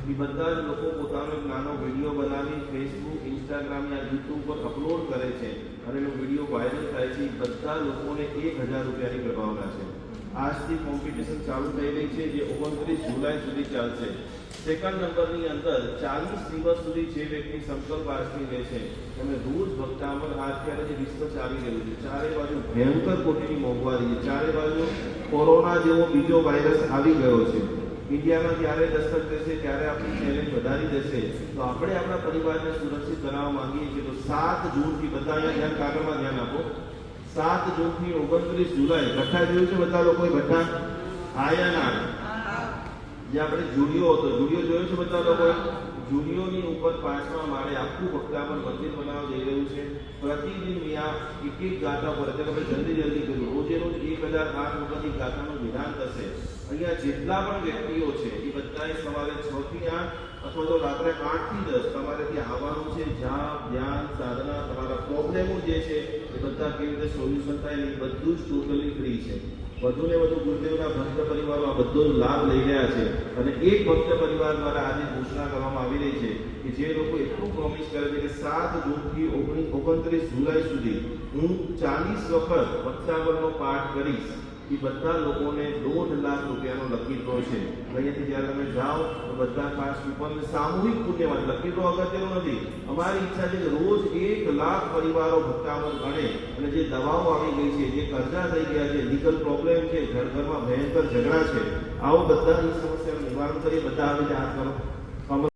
એ બધા જ લોકો પોતાનો એક નાનો વિડીયો બનાવી ફેસબુક, ઇન્સ્ટાગ્રામ યા યુટ્યુબ પર અપલોડ કરે છે અને એનો વિડીયો વાયરલ થાય છે. બધા લોકોને 1000 રૂપિયાની પ્રભાવના છે. આજથી કોમ્પિટિશન ચાલુ થઈ રહી છે, જે 29 જુલાઈ સુધી ચાલશે. સેકન્ડ નંબરની અંદર 40 દિવસ સુધી જે વ્યક્તિ સંકલ્પ આચરી લે છે, તમે રોજ ભક્તામણ અત્યારે જે વિશ્વ ચાલી રહ્યું છે, ચારે બાજુ ભયંકર કોટીની મોંઘવારી છે, ચારે બાજુ કોરોના જેવો બીજો વાયરસ આવી ગયો છે. ઇન્ડિયામાં જ્યારે દસ્તક દેશે ત્યારે આપણી ચેલેન્જ વધારી દેશે. તો આપણે આપણા પરિવારને સુરક્ષિત બનાવવા માંગીએ છીએ. તો 7 જૂનથી બધા અહીંયા ધ્યાન, કાગળમાં ધ્યાન આપો. 7 જૂનથી 29 જુલાઈ ભઠ્ઠા જોયું છે બધા લોકોએ? ભઠ્ઠા આયાના જે આપણે જુડિયો હતો, જુડિયો જોયો છે બધા લોકોએ? જુડિયોની ઉપર 5મા માળે આખું ભક્તામણ મંદિર બનાવવા જઈ રહ્યું છે. પ્રતિદિન ત્યાં એક ગાથા પર, એટલે જલ્દી કર્યું, રોજે રોજ 1008 વખત ગાથાનું વિધાન થશે. અહીંયા જેટલા પણ વ્યક્તિઓ છે એ બધાએ સવારે 6 થી 8 અથવા તો રાત્રે 8 થી 10 તમારે ત્યાં આવવાનું છે. જાપ, ધ્યાન, સાધના, તમારા પ્રોબ્લેમો જે છે એ બધા કેવી રીતે સોલ્યુશન થાય એ બધું જ ટોટલી ફ્રી છે. વધુ ને વધુ ગુરુદેવના ભક્ત પરિવારો આ બધો લાભ લઈ રહ્યા છે. અને એક ભક્ત પરિવાર દ્વારા આજે ઘોષણા કરવામાં આવી રહી છે કે જે લોકો એટલું પ્રોમિસ કરે છે કે 7 જૂનથી 29 જુલાઈ સુધી હું 40 વખત ભક્તામણનો પાઠ કરીશ, એ બધા લોકોને 1.5 લાખ રૂપિયાનો લકી ડ્રો છે. અહીંયાથી જ્યારે તમે જાઓ તો બધા ખાસ કૂપન સામૂહિક પુણ્યમાં, લકી ડ્રો અગત્યનું નથી. અમારી ઈચ્છા છે કે રોજ 1 લાખ પરિવારો ભક્તામણ ગણે અને જે દવાઓ આવી ગઈ છે, જે કર્જા થઈ ગયા છે, લીગલ પ્રોબ્લેમ છે, ઘરમાં ભયંકર ઝઘડા છે, આવો બધાની સમસ્યાનું નિવારણ કરીએ. બધા આવે હાથ કરો.